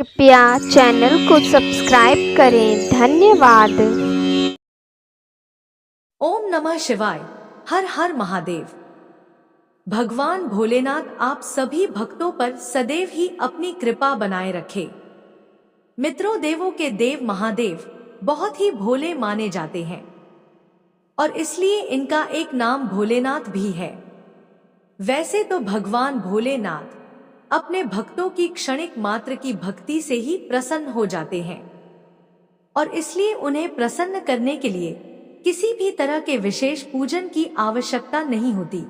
कृपया चैनल को सब्सक्राइब करें। धन्यवाद। ओम नमः शिवाय। हर हर महादेव। भगवान भोलेनाथ आप सभी भक्तों पर सदैव ही अपनी कृपा बनाए रखे। मित्रों, देवों के देव महादेव बहुत ही भोले माने जाते हैं और इसलिए इनका एक नाम भोलेनाथ भी है। वैसे तो भगवान भोलेनाथ अपने भक्तों की क्षणिक मात्र की भक्ति से ही प्रसन्न हो जाते हैं और इसलिए उन्हें प्रसन्न करने के लिए किसी भी तरह के विशेष पूजन की आवश्यकता नहीं होती।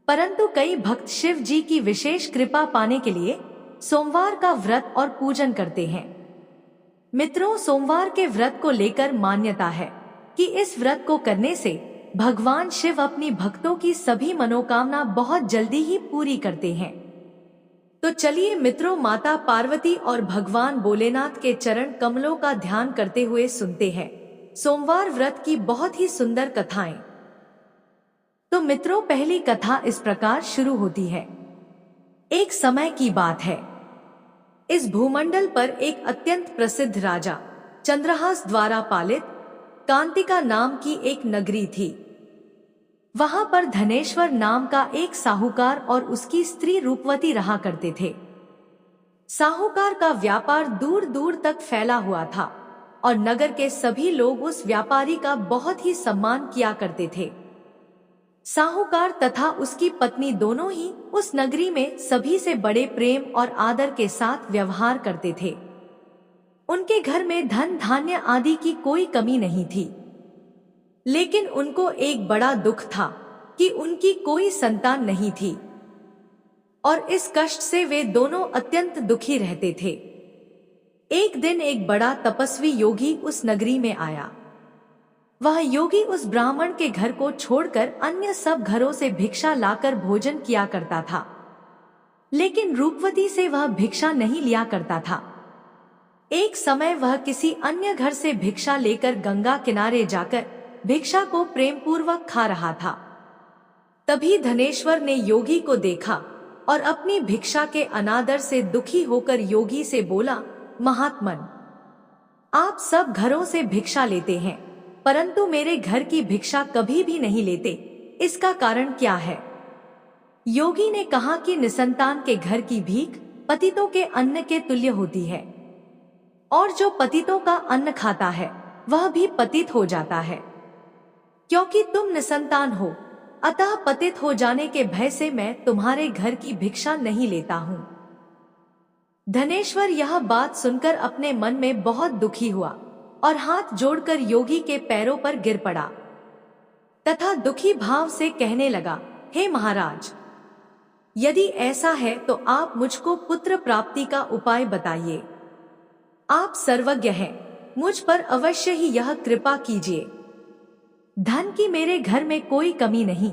परंतु कई भक्त शिव जी की विशेष कृपा पाने के लिए सोमवार का व्रत और पूजन करते हैं। मित्रों, सोमवार के व्रत को लेकर मान्यता है कि इस व्रत को करने से भगवान शिव अपनी भक्तों की सभी मनोकामना बहुत जल्दी ही पूरी करते हैं। तो चलिए मित्रों, माता पार्वती और भगवान भोलेनाथ के चरण कमलों का ध्यान करते हुए सुनते हैं सोमवार व्रत की बहुत ही सुंदर कथाएं। तो मित्रों, पहली कथा इस प्रकार शुरू होती है। एक समय की बात है। इस भूमंडल पर एक अत्यंत प्रसिद्ध राजा चंद्रहास द्वारा पालित कांतिका नाम की एक नगरी थी। वहां पर धनेश्वर नाम का एक साहूकार और उसकी स्त्री रूपवती रहा करते थे। साहूकार का व्यापार दूर दूर तक फैला हुआ था और नगर के सभी लोग उस व्यापारी का बहुत ही सम्मान किया करते थे। साहूकार तथा उसकी पत्नी दोनों ही उस नगरी में सभी से बड़े प्रेम और आदर के साथ व्यवहार करते थे। उनके घर में धन धान्य आदि की कोई कमी नहीं थी, लेकिन उनको एक बड़ा दुख था कि उनकी कोई संतान नहीं थी और इस कष्ट से वे दोनों अत्यंत दुखी रहते थे। एक दिन एक बड़ा तपस्वी योगी उस नगरी में आया। वह योगी उस ब्राह्मण के घर को छोड़कर अन्य सब घरों से भिक्षा लाकर भोजन किया करता था, लेकिन रूपवती से वह भिक्षा नहीं लिया करता था। एक समय वह किसी अन्य घर से भिक्षा लेकर गंगा किनारे जाकर भिक्षा को प्रेम पूर्वक खा रहा था। तभी धनेश्वर ने योगी को देखा और अपनी भिक्षा के अनादर से दुखी होकर योगी से बोला, महात्मन, आप सब घरों से भिक्षा लेते हैं परंतु मेरे घर की भिक्षा कभी भी नहीं लेते, इसका कारण क्या है? योगी ने कहा कि निसंतान के घर की भीख पतितों के अन्न के तुल्य होती है और जो पतितों का अन्न खाता है वह भी पतित हो जाता है। क्योंकि तुम निसंतान हो, अतः पतित हो जाने के भय से मैं तुम्हारे घर की भिक्षा नहीं लेता हूँ। धनेश्वर यह बात सुनकर अपने मन में बहुत दुखी हुआ और हाथ जोड़कर योगी के पैरों पर गिर पड़ा तथा दुखी भाव से कहने लगा, हे महाराज, यदि ऐसा है तो आप मुझको पुत्र प्राप्ति का उपाय बताइए। आप सर्वज्ञ हैं, मुझ पर अवश्य ही यह कृपा कीजिए। धन की मेरे घर में कोई कमी नहीं,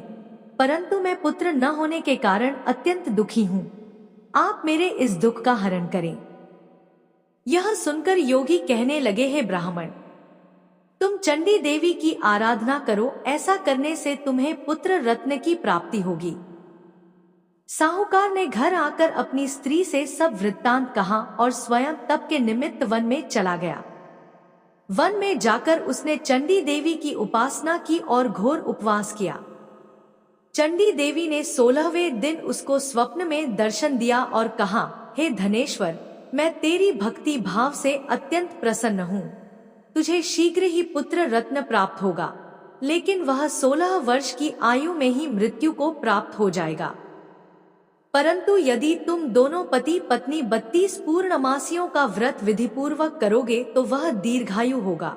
परंतु मैं पुत्र न होने के कारण अत्यंत दुखी हूँ। आप मेरे इस दुख का हरण करें। यह सुनकर योगी कहने लगे, हे ब्राह्मण, तुम चंडी देवी की आराधना करो, ऐसा करने से तुम्हें पुत्र रत्न की प्राप्ति होगी। साहूकार ने घर आकर अपनी स्त्री से सब वृत्तांत कहा और स्वयं तप के निमित्त वन में चला गया। वन में जाकर उसने चंडी देवी की उपासना की और घोर उपवास किया। चंडी देवी ने 16वें दिन उसको स्वप्न में दर्शन दिया और कहा, हे धनेश्वर, मैं तेरी भक्ति भाव से अत्यंत प्रसन्न हूँ। तुझे शीघ्र ही पुत्र रत्न प्राप्त होगा, लेकिन वह 16 वर्ष की आयु में ही मृत्यु को प्राप्त हो जाएगा। परंतु यदि तुम दोनों पति पत्नी 32 पूर्णमासियों का व्रत विधि पूर्वक करोगे तो वह दीर्घायु होगा।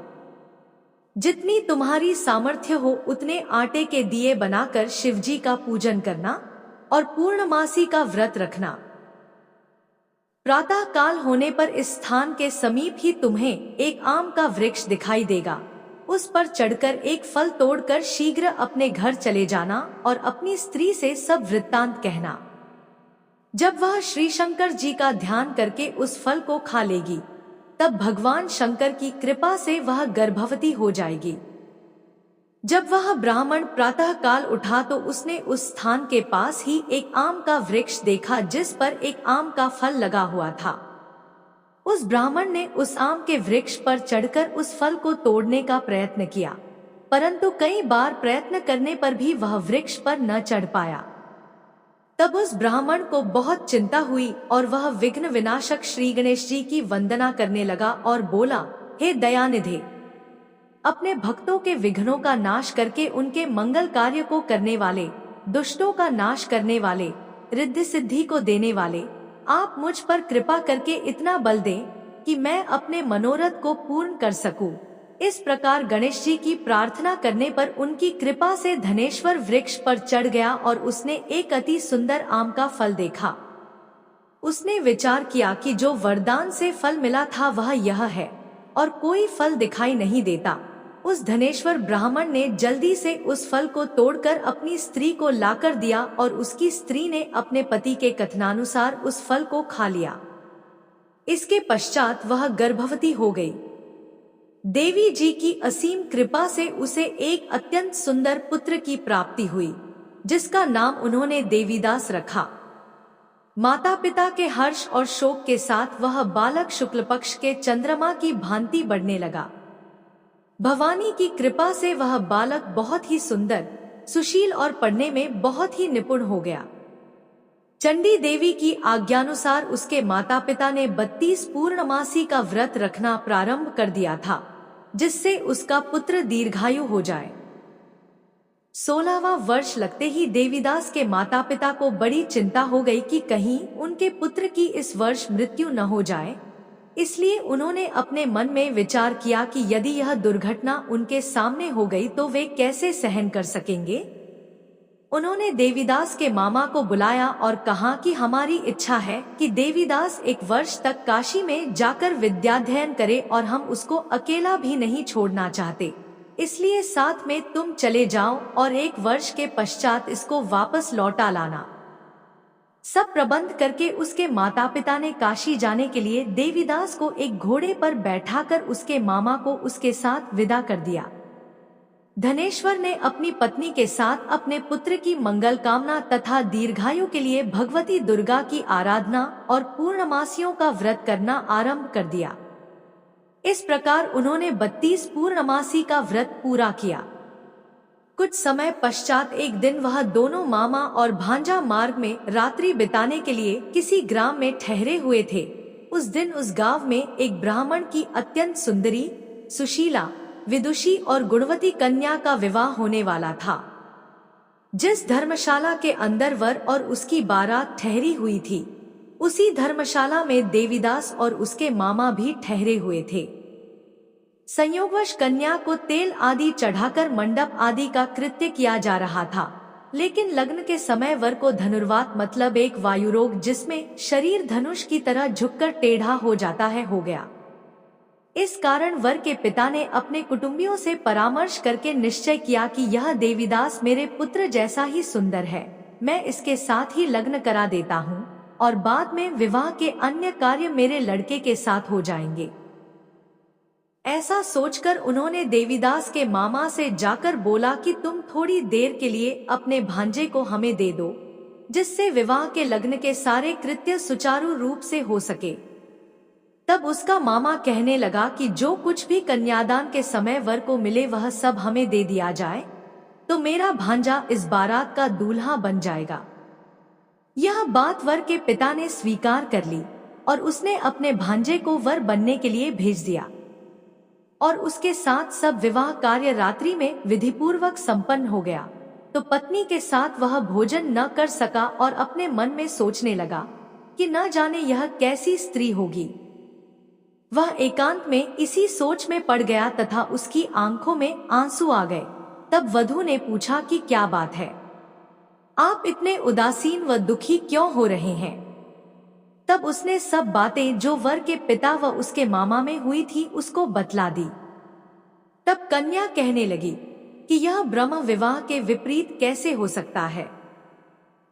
जितनी तुम्हारी सामर्थ्य हो उतने आटे के दिए बनाकर शिवजी का पूजन करना और पूर्णमासी का व्रत रखना। प्रातः काल होने पर इस स्थान के समीप ही तुम्हें एक आम का वृक्ष दिखाई देगा। उस पर चढ़कर एक फल तोड़कर शीघ्र अपने घर चले जाना और अपनी स्त्री से सब वृत्तांत कहना। जब वह श्री शंकर जी का ध्यान करके उस फल को खा लेगी, तब भगवान शंकर की कृपा से वह गर्भवती हो जाएगी। जब वह ब्राह्मण प्रातः काल उठा तो उसने उस स्थान के पास ही एक आम का वृक्ष देखा जिस पर एक आम का फल लगा हुआ था। उस ब्राह्मण ने उस आम के वृक्ष पर चढ़कर उस फल को तोड़ने का प्रयत्न किया, परंतु कई बार प्रयत्न करने पर भी वह वृक्ष पर न चढ़ पाया। तब उस ब्राह्मण को बहुत चिंता हुई और वह विघ्न विनाशक श्री गणेश जी की वंदना करने लगा और बोला, हे दयानिधे, अपने भक्तों के विघ्नों का नाश करके उनके मंगल कार्य को करने वाले, दुष्टों का नाश करने वाले, रिद्धि सिद्धि को देने वाले, आप मुझ पर कृपा करके इतना बल दें कि मैं अपने मनोरथ को पूर्ण कर सकूं। इस प्रकार गणेश जी की प्रार्थना करने पर उनकी कृपा से धनेश्वर वृक्ष पर चढ़ गया और उसने एक अति सुंदर आम का फल देखा। उसने विचार किया कि जो वरदान से फल मिला था वह यह है और कोई फल दिखाई नहीं देता। उस धनेश्वर ब्राह्मण ने जल्दी से उस फल को तोड़कर अपनी स्त्री को लाकर दिया और उसकी स्त्री ने अपने पति के कथनानुसार उस फल को खा लिया। इसके पश्चात वह गर्भवती हो गई। देवी जी की असीम कृपा से उसे एक अत्यंत सुंदर पुत्र की प्राप्ति हुई, जिसका नाम उन्होंने देवीदास रखा। माता पिता के हर्ष और शोक के साथ वह बालक शुक्ल पक्ष के चंद्रमा की भांति बढ़ने लगा। भवानी की कृपा से वह बालक बहुत ही सुंदर, सुशील और पढ़ने में बहुत ही निपुण हो गया। चंडी देवी की आज्ञानुसार उसके माता पिता ने 32 पूर्णमासी का व्रत रखना प्रारंभ कर दिया था, जिससे उसका पुत्र दीर्घायु हो जाए। 16वां वर्ष लगते ही देवीदास के माता पिता को बड़ी चिंता हो गई कि कहीं उनके पुत्र की इस वर्ष मृत्यु न हो जाए। इसलिए उन्होंने अपने मन में विचार किया कि यदि यह दुर्घटना उनके सामने हो गई तो वे कैसे सहन कर सकेंगे। उन्होंने देवीदास के मामा को बुलाया और कहा कि हमारी इच्छा है कि देवीदास 1 वर्ष तक काशी में जाकर विद्याध्ययन करे और हम उसको अकेला भी नहीं छोड़ना चाहते, इसलिए साथ में तुम चले जाओ और 1 वर्ष के पश्चात इसको वापस लौटा लाना। सब प्रबंध करके उसके माता पिता ने काशी जाने के लिए देवीदास को एक घोड़े पर बैठाकर उसके मामा को उसके साथ विदा कर दिया। धनेश्वर ने अपनी पत्नी के साथ अपने पुत्र की मंगल कामना तथा दीर्घायु के लिए भगवती दुर्गा की आराधना और पूर्णमासियों का व्रत करना आरंभ कर दिया। इस प्रकार उन्होंने 32 पूर्णमासी का व्रत पूरा किया। कुछ समय पश्चात एक दिन वह दोनों मामा और भांजा मार्ग में रात्रि बिताने के लिए किसी ग्राम में ठहरे हुए थे। उस दिन उस गांव में एक ब्राह्मण की अत्यंत सुंदरी, सुशीला, विदुषी और गुणवती कन्या का विवाह होने वाला था। जिस धर्मशाला के अंदर वर और उसकी बारात ठहरी हुई थी, उसी धर्मशाला में देवीदास और उसके मामा भी ठहरे हुए थे। संयोगवश कन्या को तेल आदि चढ़ाकर मंडप आदि का कृत्य किया जा रहा था, लेकिन लग्न के समय वर को धनुर्वात मतलब एक वायुरोग जिसमें शरीर धनुष की तरह झुककर टेढ़ा हो जाता है हो गया। इस कारण वर के पिता ने अपने कुटुंबियों से परामर्श करके निश्चय किया कि यह देवीदास मेरे पुत्र जैसा ही सुंदर है, मैं इसके साथ ही लग्न करा देता हूँ और बाद में विवाह के अन्य कार्य मेरे लड़के के साथ हो जाएंगे। ऐसा सोचकर उन्होंने देवीदास के मामा से जाकर बोला कि तुम थोड़ी देर के लिए अपने भांजे को हमें दे दो, जिससे विवाह के लग्न के सारे कृत्य सुचारू रूप से हो सके। तब उसका मामा कहने लगा कि जो कुछ भी कन्यादान के समय वर को मिले वह सब हमें दे दिया जाए, तो मेरा भांजा इस बारात का दूल्हा बन जाएगा। यह बात वर के पिता ने स्वीकार कर ली और उसने अपने भांजे को वर बनने के लिए भेज दिया और उसके साथ सब विवाह कार्य रात्रि में विधिपूर्वक संपन्न हो गया। तो पत्नी के साथ वह भोजन न कर सका और अपने मन में सोचने लगा कि न जाने यह कैसी स्त्री होगी। वह एकांत में इसी सोच में पड़ गया तथा उसकी आंखों में आंसू आ गए। तब वधू ने पूछा कि क्या बात है, आप इतने उदासीन व दुखी क्यों हो रहे हैं। तब उसने सब बातें जो वर के पिता व उसके मामा में हुई थी उसको बतला दी। तब कन्या कहने लगी कि यह ब्रह्म विवाह के विपरीत कैसे हो सकता है।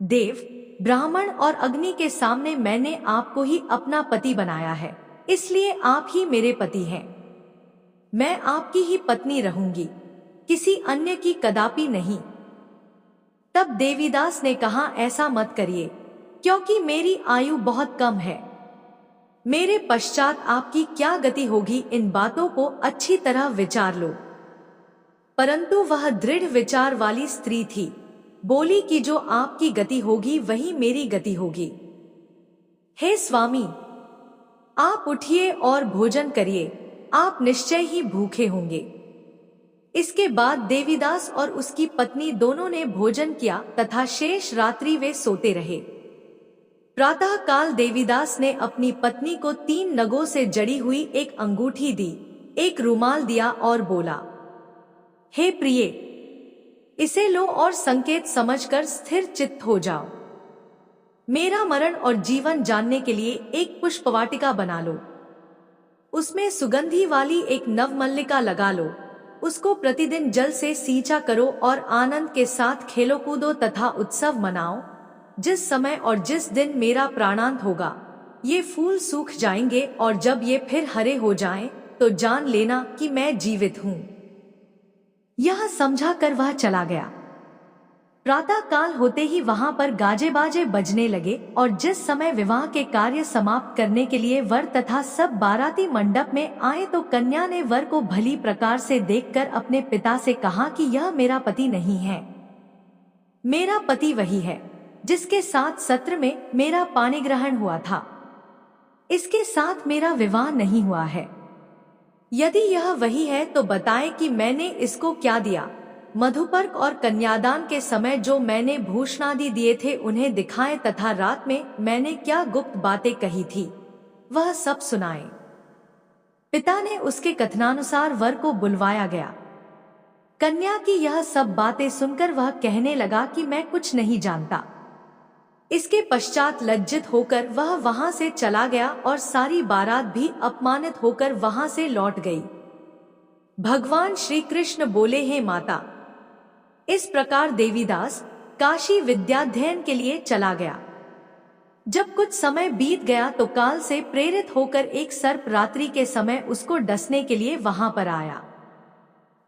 देव, ब्राह्मण और अग्नि के सामने मैंने आपको ही अपना पति बनाया है, इसलिए आप ही मेरे पति हैं। मैं आपकी ही पत्नी रहूंगी, किसी अन्य की कदापि नहीं। तब देवीदास ने कहा, ऐसा मत करिए, क्योंकि मेरी आयु बहुत कम है। मेरे पश्चात आपकी क्या गति होगी, इन बातों को अच्छी तरह विचार लो। परंतु वह दृढ़ विचार वाली स्त्री थी, बोली कि जो आपकी गति होगी वही मेरी गति होगी। हे स्वामी, आप उठिए और भोजन करिए, आप निश्चय ही भूखे होंगे। इसके बाद देवीदास और उसकी पत्नी दोनों ने भोजन किया तथा शेष रात्रि वे सोते रहे। प्रातः काल देवीदास ने अपनी पत्नी को 3 नगों से जड़ी हुई एक अंगूठी दी, एक रुमाल दिया और बोला, हे प्रिय, इसे लो और संकेत समझकर स्थिर चित्त हो जाओ। मेरा मरण और जीवन जानने के लिए एक पुष्पवाटिका बना लो, उसमें सुगंधी वाली एक नवमल्लिका लगा लो, उसको प्रतिदिन जल से सींचा करो और आनंद के साथ खेलो कूदो तथा उत्सव मनाओ। जिस समय और जिस दिन मेरा प्राणांत होगा, ये फूल सूख जाएंगे और जब ये फिर हरे हो जाएं, तो जान लेना कि मैं जीवित हूँ। यह समझा कर वह चला गया। प्रातः काल होते ही वहां पर गाजे बाजे बजने लगे और जिस समय विवाह के कार्य समाप्त करने के लिए वर तथा सब बाराती मंडप में आए तो कन्या ने वर को भली प्रकार से देखकर अपने पिता से कहा कि यह मेरा पति नहीं है, मेरा पति वही है जिसके साथ सत्र में मेरा पानी ग्रहण हुआ था, इसके साथ मेरा विवाह नहीं हुआ है। यदि यह वही है तो बताएं कि मैंने इसको क्या दिया। मधुपर्क और कन्यादान के समय जो मैंने भूषणादि दिए थे उन्हें दिखाएं तथा रात में मैंने क्या गुप्त बातें कही थी वह सब सुनाएं। पिता ने उसके कथनानुसार वर को बुलवाया गया। कन्या की यह सब बातें सुनकर वह कहने लगा कि मैं कुछ नहीं जानता। इसके पश्चात लज्जित होकर वह वहां से चला गया और सारी बारात भी अपमानित होकर वहां से लौट गई। भगवान श्री कृष्ण बोले, हे माता, इस प्रकार देवीदास काशी विद्याध्ययन के लिए चला गया। जब कुछ समय बीत गया तो काल से प्रेरित होकर एक सर्प रात्रि के समय उसको डसने के लिए वहां पर आया।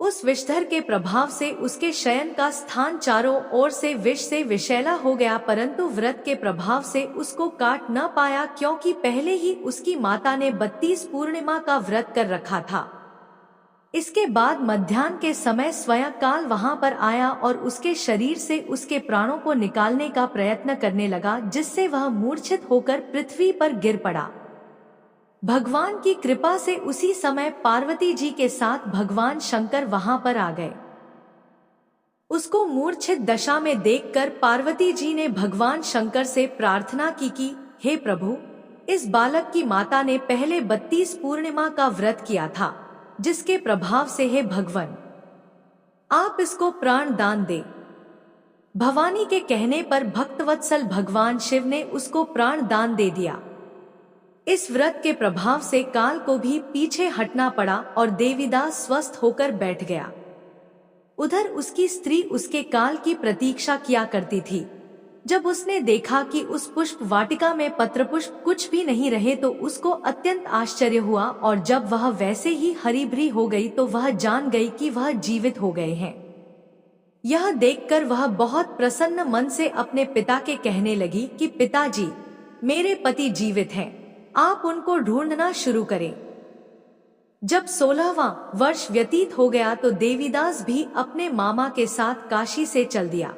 उस विषधर के प्रभाव से उसके शयन का स्थान चारों ओर से विष से विषैला हो गया, परंतु व्रत के प्रभाव से उसको काट न पाया, क्योंकि पहले ही उसकी माता ने 32 पूर्णिमा का व्रत कर रखा था। इसके बाद मध्याह्न के समय स्वयं काल वहां पर आया और उसके शरीर से उसके प्राणों को निकालने का प्रयत्न करने लगा, जिससे वह मूर्छित होकर पृथ्वी पर गिर पड़ा। भगवान की कृपा से उसी समय पार्वती जी के साथ भगवान शंकर वहां पर आ गए। उसको मूर्छित दशा में देखकर पार्वती जी ने भगवान शंकर से प्रार्थना की कि हे प्रभु, इस बालक की माता ने पहले 32 पूर्णिमा का व्रत किया था, जिसके प्रभाव से हे भगवान आप इसको प्राण दान दे। भवानी के कहने पर भक्तवत्सल भगवान शिव ने उसको प्राण दान दे दिया। इस व्रत के प्रभाव से काल को भी पीछे हटना पड़ा और देवीदास स्वस्थ होकर बैठ गया। उधर उसकी स्त्री उसके काल की प्रतीक्षा किया करती थी। जब उसने देखा कि उस पुष्प वाटिका में पत्र पुष्प कुछ भी नहीं रहे तो उसको अत्यंत आश्चर्य हुआ, और जब वह वैसे ही हरी भरी हो गई तो वह जान गई कि वह जीवित हो गए हैं। यह देखकर वह बहुत प्रसन्न मन से अपने पिता के कहने लगी कि पिताजी, मेरे पति जीवित हैं, आप उनको ढूंढना शुरू करें। जब 16वां वर्ष व्यतीत हो गया तो देवीदास भी अपने मामा के साथ काशी से चल दिया।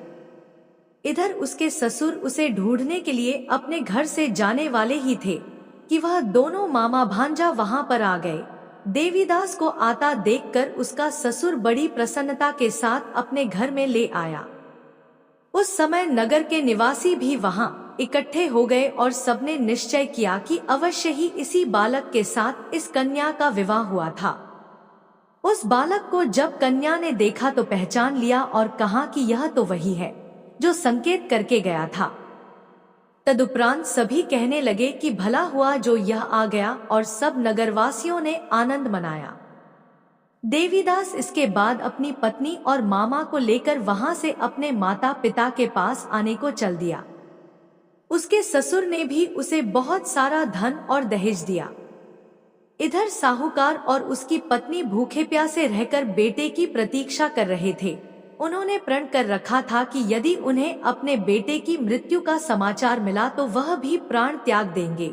इधर उसके ससुर उसे ढूंढने के लिए अपने घर से जाने वाले ही थे कि वह दोनों मामा भांजा वहां पर आ गए। देवीदास को आता देखकर उसका ससुर बड़ी प्रसन्नता के साथ अपने घर में ले आया। उस समय नगर के निवासी भी वहां इकट्ठे हो गए और सबने निश्चय किया कि अवश्य ही इसी बालक के साथ इस कन्या का विवाह हुआ था। उस बालक को जब कन्या ने देखा तो पहचान लिया और कहा कि यह तो वही है जो संकेत करके गया था। तदुपरांत सभी कहने लगे कि भला हुआ जो यह आ गया, और सब नगरवासियों ने आनंद मनाया। देवीदास इसके बाद अपनी पत्नी और मामा को लेकर वहां से अपने माता पिता के पास आने को चल दिया। उसके ससुर ने भी उसे बहुत सारा धन और दहेज दिया। इधर साहूकार और उसकी पत्नी भूखे प्यासे रहकर बेटे की प्रतीक्षा कर रहे थे। उन्होंने प्रण कर रखा था कि यदि उन्हें अपने बेटे की मृत्यु का समाचार मिला तो वह भी प्राण त्याग देंगे।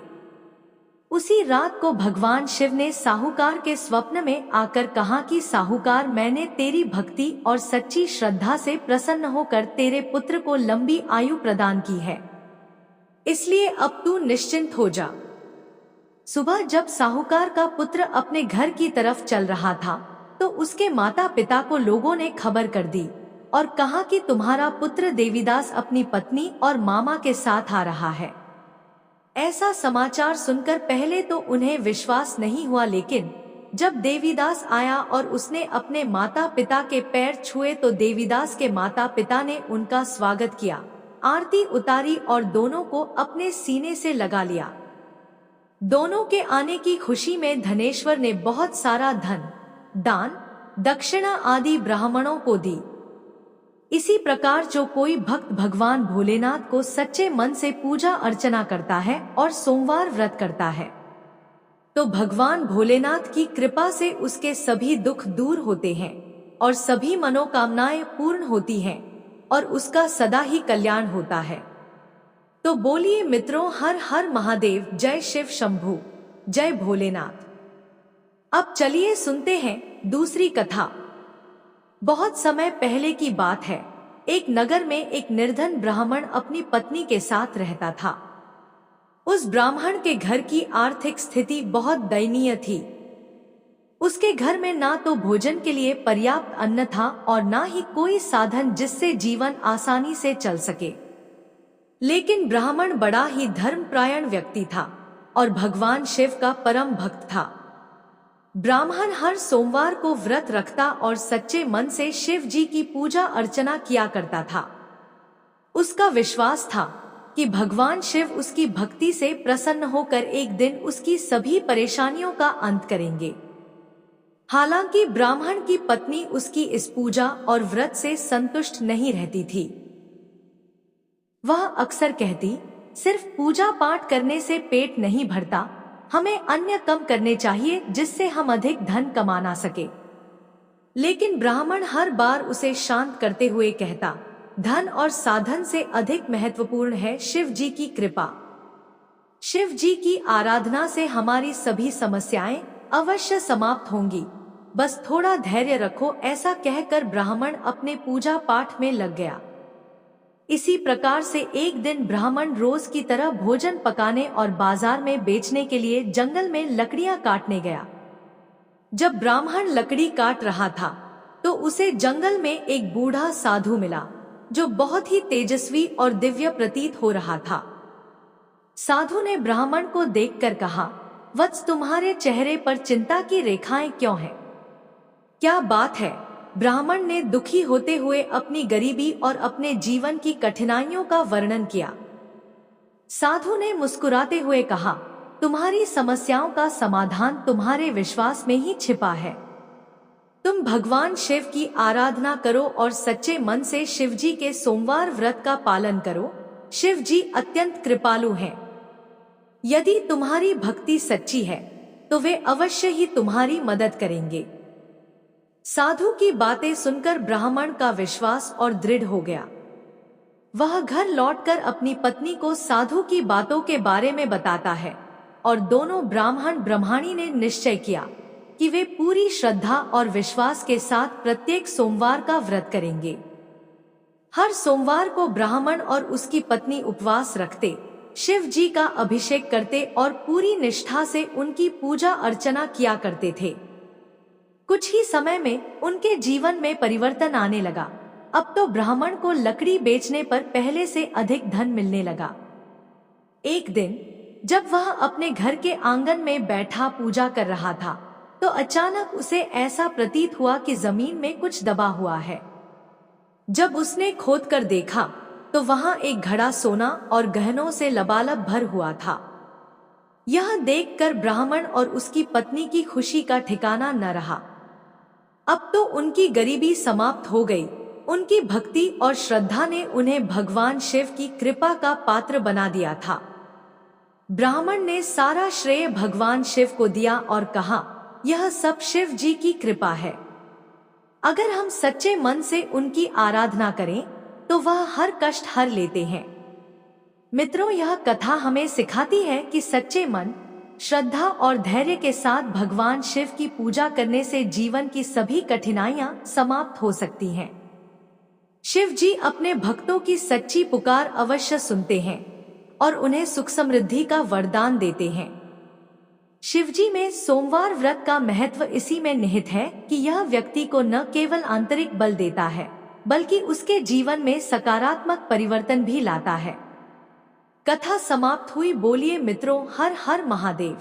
उसी रात को भगवान शिव ने साहूकार के स्वप्न में आकर कहा कि साहूकार, मैंने तेरी भक्ति और सच्ची श्रद्धा से प्रसन्न होकर तेरे पुत्र को लंबी आयु प्रदान की है, इसलिए अब तू निश्चिंत हो जा। सुबह जब साहूकार का पुत्र अपने घर की तरफ चल रहा था तो उसके माता पिता को लोगों ने खबर कर दी और कहा कि तुम्हारा पुत्र देवीदास अपनी पत्नी और मामा के साथ आ रहा है। ऐसा समाचार सुनकर पहले तो उन्हें विश्वास नहीं हुआ, लेकिन जब देवीदास आया और उसने अपने माता पिता के पैर छुए तो देवीदास के माता पिता ने उनका स्वागत किया, आरती उतारी और दोनों को अपने सीने से लगा लिया। दोनों के आने की खुशी में धनेश्वर ने बहुत सारा धन, दान, दक्षिणा आदि ब्राह्मणों को दी। इसी प्रकार जो कोई भक्त भगवान भोलेनाथ को सच्चे मन से पूजा अर्चना करता है और सोमवार व्रत करता है तो भगवान भोलेनाथ की कृपा से उसके सभी दुख दूर होते हैं और सभी मनोकामनाएं पूर्ण होती हैं और उसका सदा ही कल्याण होता है। तो बोलिए मित्रों, हर हर महादेव, जय शिव शंभू, जय भोलेनाथ। अब चलिए सुनते हैं दूसरी कथा। बहुत समय पहले की बात है। एक नगर में एक निर्धन ब्राह्मण अपनी पत्नी के साथ रहता था। उस ब्राह्मण के घर की आर्थिक स्थिति बहुत दयनीय थी। उसके घर में ना तो भोजन के लिए पर्याप्त अन्न था और ना ही कोई साधन जिससे जीवन आसानी से चल सके। लेकिन ब्राह्मण बड़ा ही धर्मपरायण व्यक्ति था और भगवान शिव का परम भक्त था। ब्राह्मण हर सोमवार को व्रत रखता और सच्चे मन से शिव जी की पूजा अर्चना किया करता था। उसका विश्वास था कि भगवान शिव उसकी भक्ति से प्रसन्न होकर एक दिन उसकी सभी परेशानियों का अंत करेंगे। हालांकि ब्राह्मण की पत्नी उसकी इस पूजा और व्रत से संतुष्ट नहीं रहती थी। वह अक्सर कहती, सिर्फ पूजा पाठ करने से पेट नहीं भरता, हमें अन्य कम करने चाहिए जिससे हम अधिक धन कमा ना सके। लेकिन ब्राह्मण हर बार उसे शांत करते हुए कहता, धन और साधन से अधिक महत्वपूर्ण है शिव जी की कृपा। शिव जी की आराधना से हमारी सभी समस्याएं अवश्य समाप्त होंगी, बस थोड़ा धैर्य रखो। ऐसा कहकर ब्राह्मण अपने पूजा पाठ में लग गया। इसी प्रकार से एक दिन ब्राह्मण रोज की तरह भोजन पकाने और बाजार में बेचने के लिए जंगल में लकड़ियां काटने गया। जब ब्राह्मण लकड़ी काट रहा था तो उसे जंगल में एक बूढ़ा साधु मिला जो बहुत ही तेजस्वी और दिव्य प्रतीत हो रहा था। साधु ने ब्राह्मण को देखकर कहा, वत्स, तुम्हारे चेहरे पर चिंता की रेखाएं क्यों हैं? क्या बात है? ब्राह्मण ने दुखी होते हुए अपनी गरीबी और अपने जीवन की कठिनाइयों का वर्णन किया। साधु ने मुस्कुराते हुए कहा, तुम्हारी समस्याओं का समाधान तुम्हारे विश्वास में ही छिपा है। तुम भगवान शिव की आराधना करो और सच्चे मन से शिव जी के सोमवार व्रत का पालन करो। शिव जी अत्यंत कृपालु हैं। यदि तुम्हारी भक्ति सच्ची है तो वे अवश्य ही तुम्हारी मदद करेंगे। साधु की बातें सुनकर ब्राह्मण का विश्वास और दृढ़ हो गया। वह घर लौटकर अपनी पत्नी को साधु की बातों के बारे में बताता है और दोनों ब्राह्मण ब्रह्माणी ने निश्चय किया कि वे पूरी श्रद्धा और विश्वास के साथ प्रत्येक सोमवार का व्रत करेंगे। हर सोमवार को ब्राह्मण और उसकी पत्नी उपवास रखते, शिव जी का अभिषेक करते और पूरी निष्ठा से उनकी पूजा अर्चना किया करते थे। कुछ ही समय में उनके जीवन में परिवर्तन आने लगा। अब तो ब्राह्मण को लकड़ी बेचने पर पहले से अधिक धन मिलने लगा। एक दिन जब वह अपने घर के आंगन में बैठा पूजा कर रहा था तो अचानक उसे ऐसा प्रतीत हुआ कि जमीन में कुछ दबा हुआ है। जब उसने खोदकर देखा तो वहां एक घड़ा सोना और गहनों से लबालब भर हुआ था। यह देखकर ब्राह्मण और उसकी पत्नी की खुशी का ठिकाना न रहा। अब तो उनकी गरीबी समाप्त हो गई। उनकी भक्ति और श्रद्धा ने उन्हें भगवान शिव की कृपा का पात्र बना दिया था। ब्राह्मण ने सारा श्रेय भगवान शिव को दिया और कहा, यह सब शिव जी की कृपा है। अगर हम सच्चे मन से उनकी आराधना करें तो वह हर कष्ट हर लेते हैं। मित्रों, यह कथा हमें सिखाती है कि सच्चे मन, श्रद्धा और धैर्य के साथ भगवान शिव की पूजा करने से जीवन की सभी कठिनाइयां समाप्त हो सकती हैं। शिव जी अपने भक्तों की सच्ची पुकार अवश्य सुनते हैं और उन्हें सुख समृद्धि का वरदान देते हैं। शिवजी में सोमवार व्रत का महत्व इसी में निहित है कि यह व्यक्ति को न केवल आंतरिक बल देता है, बल्कि उसके जीवन में सकारात्मक परिवर्तन भी लाता है। कथा समाप्त हुई। बोलिए मित्रों, हर हर महादेव।